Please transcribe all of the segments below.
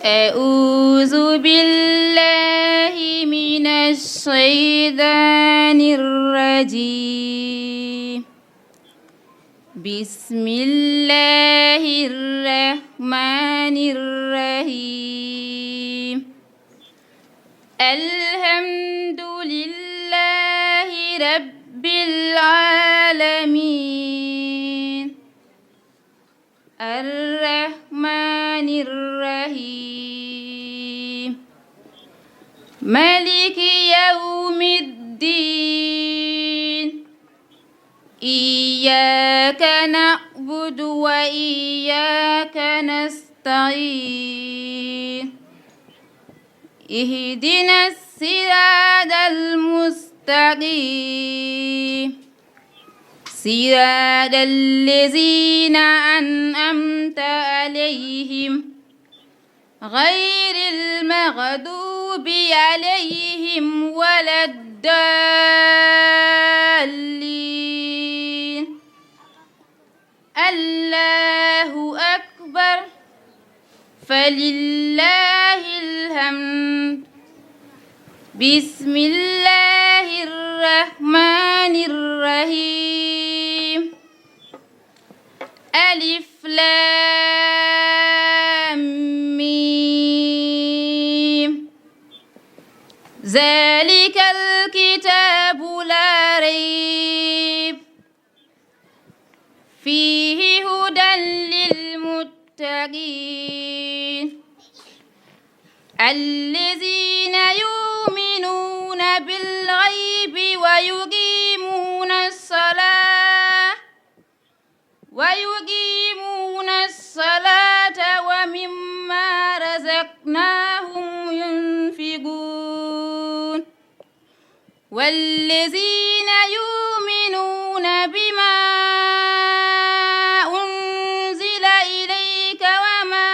أعوذ بالله من الشيطان الرجيم بسم الله الرحمن الرحيم الحمد لله رب العالمين الرحمن الرحيم مالك يوم الدين إياك نعبد وإياك نستعين اهدنا الصراط المستقيم صراط الذين أنعمت عليهم غير المغضوب عليهم ولا الضالين الله أكبر فلله الحمد بسم الله الرحمن الرحيم ألف لام ميم ذلك الكتاب لا ريب فيه هدى للمتقين الذين يؤمنون بالغيب ويقيمون الصلاة ومما رزقناهم ينفقون والذين يؤمنون بما أنزل إليك وما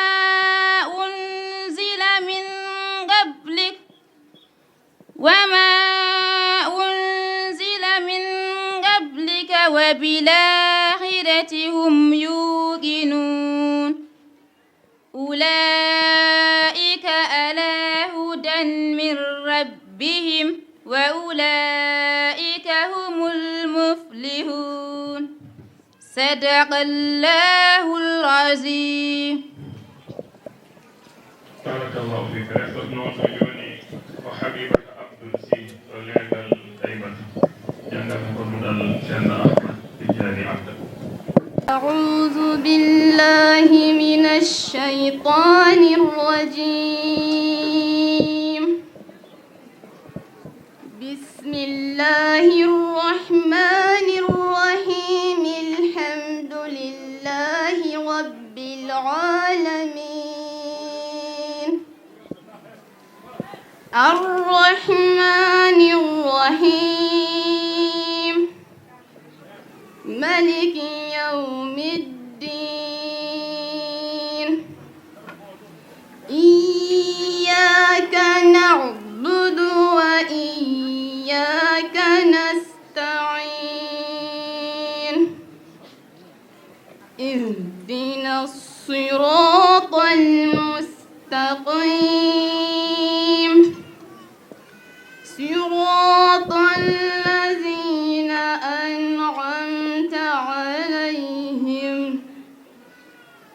أنزل من قبلك وبالآخرة هم يوقنون أولئك على هدى من ربهم وأولئك هم المفلحون صدق الله العظيم. بارك الله فيك. Joni o Habibata Abdoul Sy to legal taybata jangam ko dal Ceerno Ahmad Tidiane Abda. أعوذ بالله من الشيطان الرجيم بسم الله الرحمن الرحيم الحمد لله رب العالمين الرحمن الرحيم مالك يوم الدين إياك نعبد وإياك نستعين اهدنا الصراط المستقيم صراط الذين أنعمت عليهم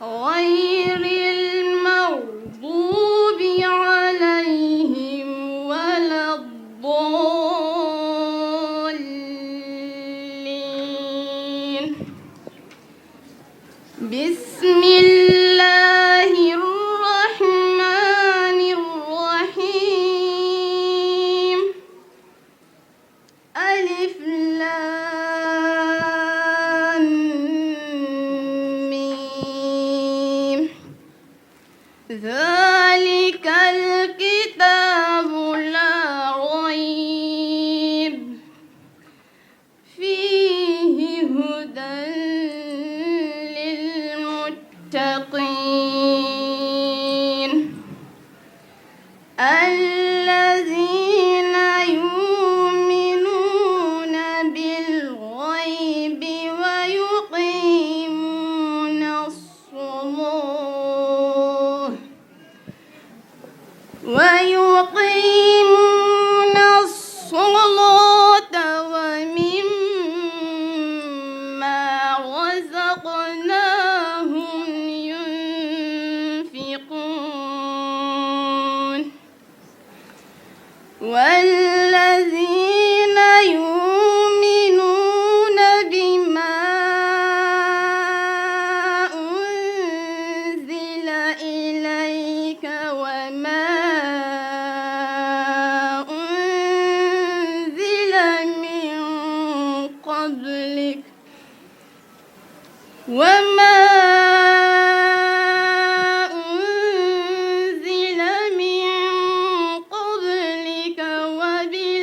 غير المغضوب عليهم ولا الضالين بسم الله الرحمن الرحيم ألف لام ميم ذلك الكتاب لا ريب فيه هدى للمتقين الذين يؤمنون بالغيب ويقيمون الصلاة ويقيمون الصلاة ومما رزقناهم ينفقون والذين يؤمنون بما أنزل إليك وما أنزل من قبلك وبالآخرة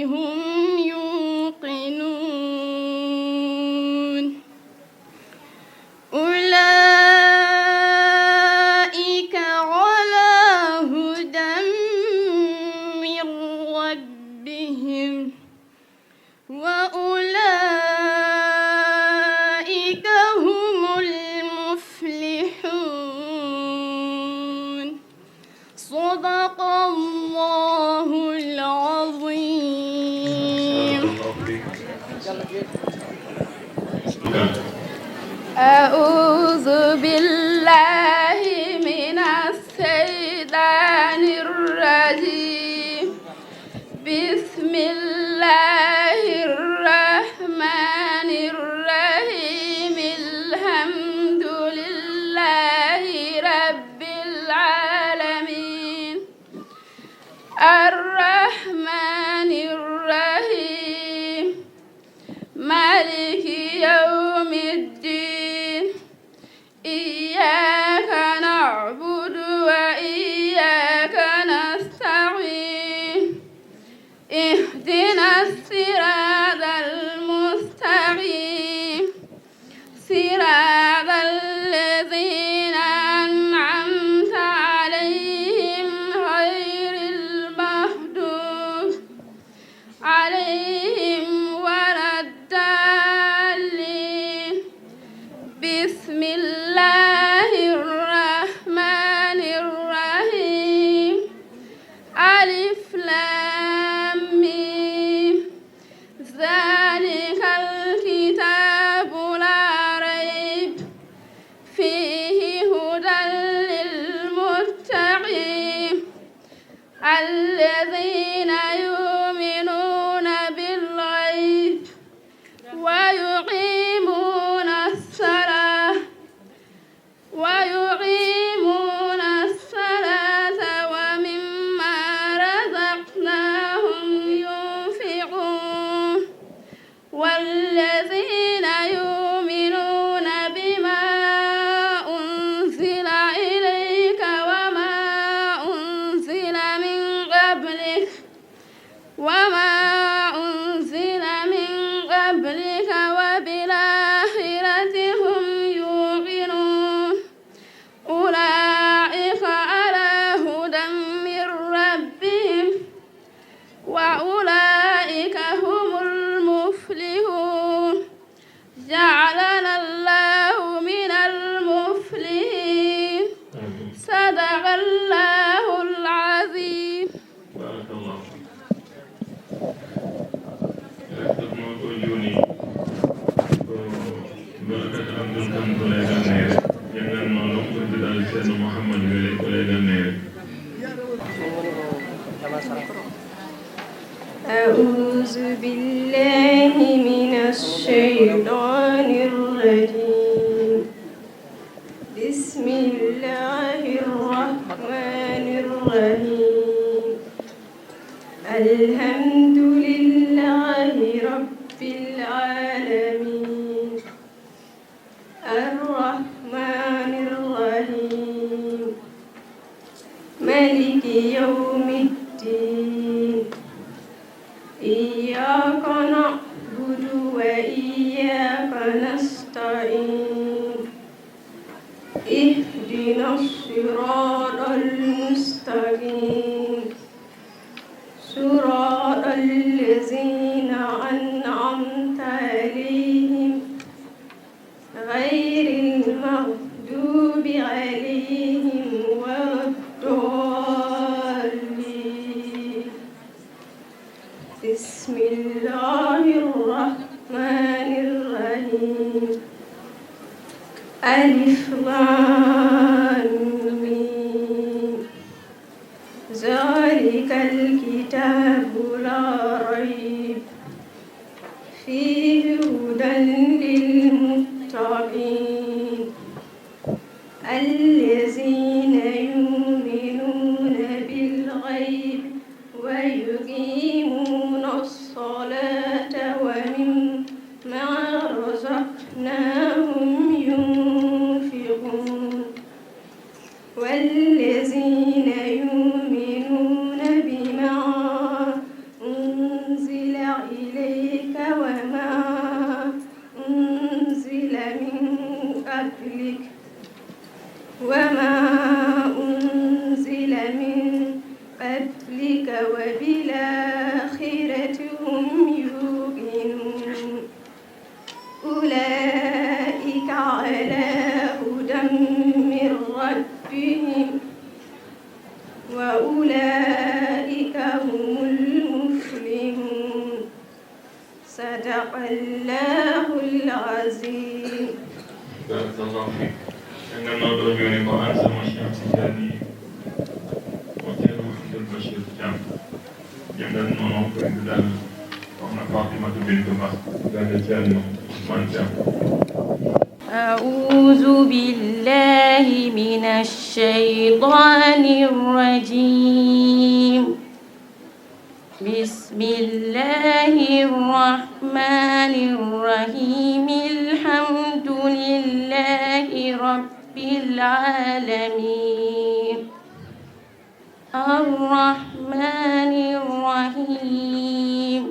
هم يوقنون أولئك على هدى من ربهم وأولئك هم المفلحون صدق الله العظيم. أعوذ بالله من الشيطان الرجيم. بسم الله الرحمن الرحيم. الحمد لله رب العالمين الرحمن الرحيم مالك يوم الدين. إياك نعبد وإياك نستعين. اهدنا الصراط المستقيم صراط الذين أنعمت عليهم غير المغضوب عليهم ولا الضالين. بسم الله الرحمن الرحيم. ألف لام ميم. ذلك الكتاب لا ريب فيه هدى للمتقين الذين يؤمنون بالغيب ويقيمون الصلاة ومما رزقناهم ينفقون والذين يؤمنون بما أنزل إليك وما أنزل من قبلك وبالآخرة هم يوقنون أولئك على هدى من ربهم وأولئك هم المفلحون جعلنا الله من المفلحين صدق الله العظيم. بارك الله mo ko joni ko barakat abdul kam ko lay ganere jangan no ko dal sen muhammad wele ko lay ganere. أعوذ بالله من الشيطان الرجيم. بسم الله الرحمن الرحيم. الحمد لله رب العالمين الرحمن الرحيم مالك يوم الدين. إياك نعبد وإياك نستعين. اهدنا الصراط المستقيم صراط الذين أنعمت عليهم غير المغضوب عليهم ولا والذين يؤمنون بالغيب ويقيمون الصلاة ومما رزقناهم ينفقون والذين يؤمنون بما أنزل إليك وما أنزل من قبلك وبالآخرة هم يوقنون أولئك على هدى من ربهم وأولئك هم المفلحون صدق الله العظيم. بارك الله فيك. إنما رجوني قرآن سمعنا سجاني وكانوا عند البشير جام جمدان نونو كردال وأنا فاطمة بنت قال جانو من جام. أعوذ بالله من الشيطان الرجيم. بسم الله الرحمن الرحيم. الحمد لله رب العالمين الرحمن الرحيم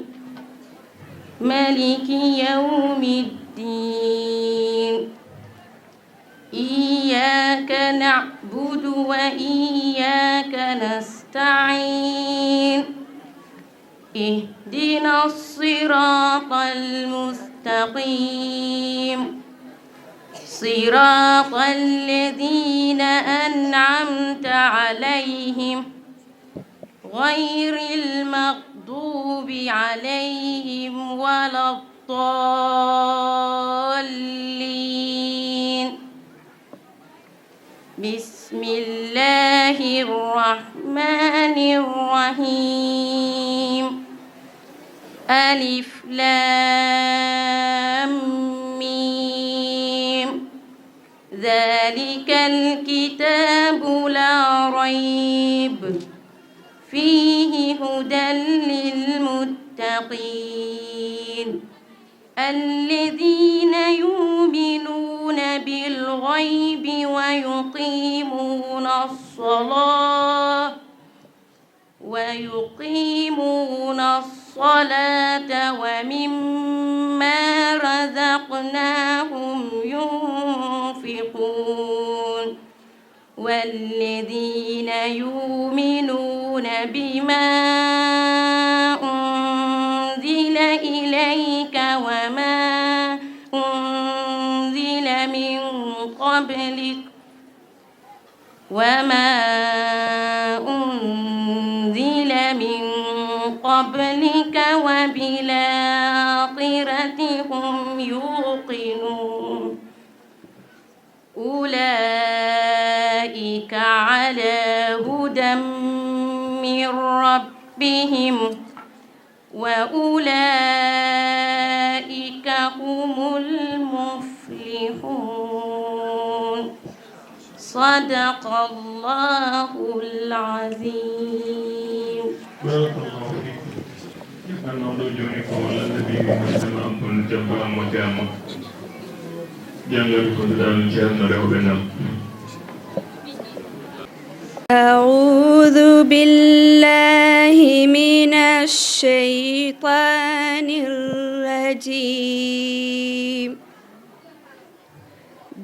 مالك يوم الدين. إياك نعبد وإياك نستعين. اهدنا الصراط المستقيم صراط الذين أنعمت عليهم غير المغضوب عليهم ولا الضالين. بسم الله الرحمن الرحيم. ألف لام ميم. ذلك الكتاب لا ريب فيه هدى للمتقين الذين يؤمنون بالغيب ويقيمون الصلاة ومما رزقناهم ينفقون والذين يؤمنون بما أنزل إليك وما أنزل من قبلك وبالآخرة هم يوقنون أولئك على هدى من ربهم وأولئك هم المفلحون صدق الله العظيم. بارك الله فيك. يقال رجوني قول النبي صلى الله عليه وسلم أعوذ بالله من الشيطان الرجيم.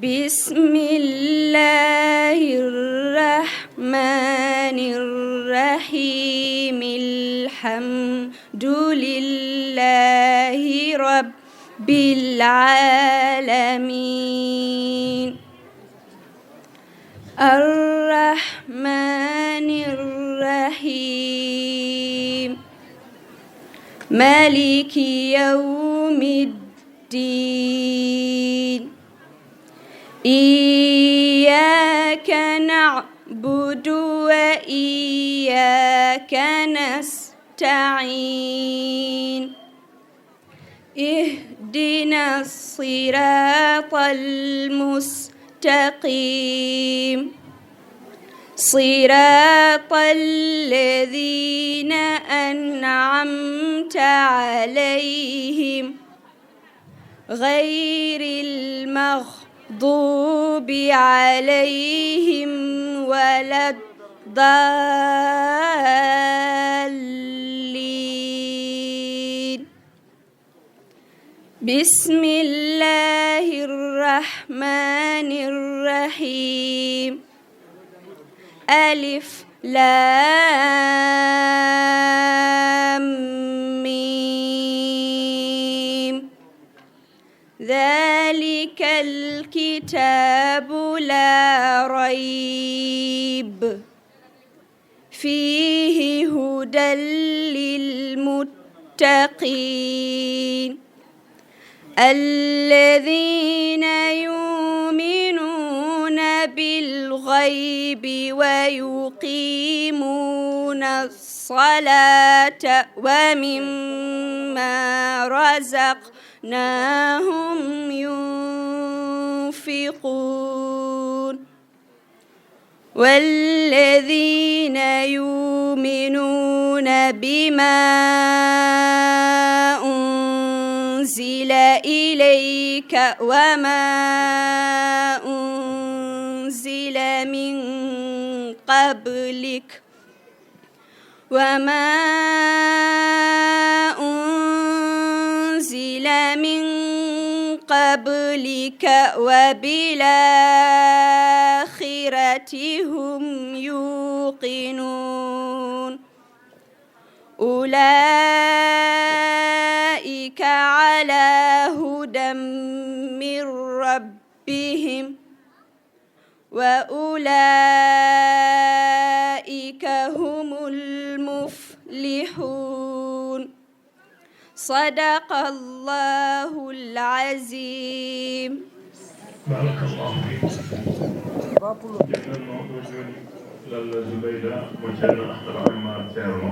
بسم الله الرحمن الرحيم. الحمد لله رب العالمين الرحمن الرحيم مالك يوم الدين. إياك نعبد وإياك نستعين. اهدنا الصراط المستقيم المستقيم صراط الذين أنعمت عليهم غير المغضوب عليهم ولا الضالين بسم الله الرحمن الرحيم ألف لام ميم ذلك الكتاب لا ريب فيه هدى للمتقين الذين يؤمنون بالغيب ويقيمون الصلاة ومما رزقناهم ينفقون والذين يؤمنون بما أنزل إليك وما أنزل من قبلك وبالآخرة هم يوقنون أولئك على هدى من ربهم وأولئك هم المفلحون صدق الله العظيم بارك الله فيك جنن نوɗo joni lalla Zubayda mo ceerno Ahmad Amma ceerno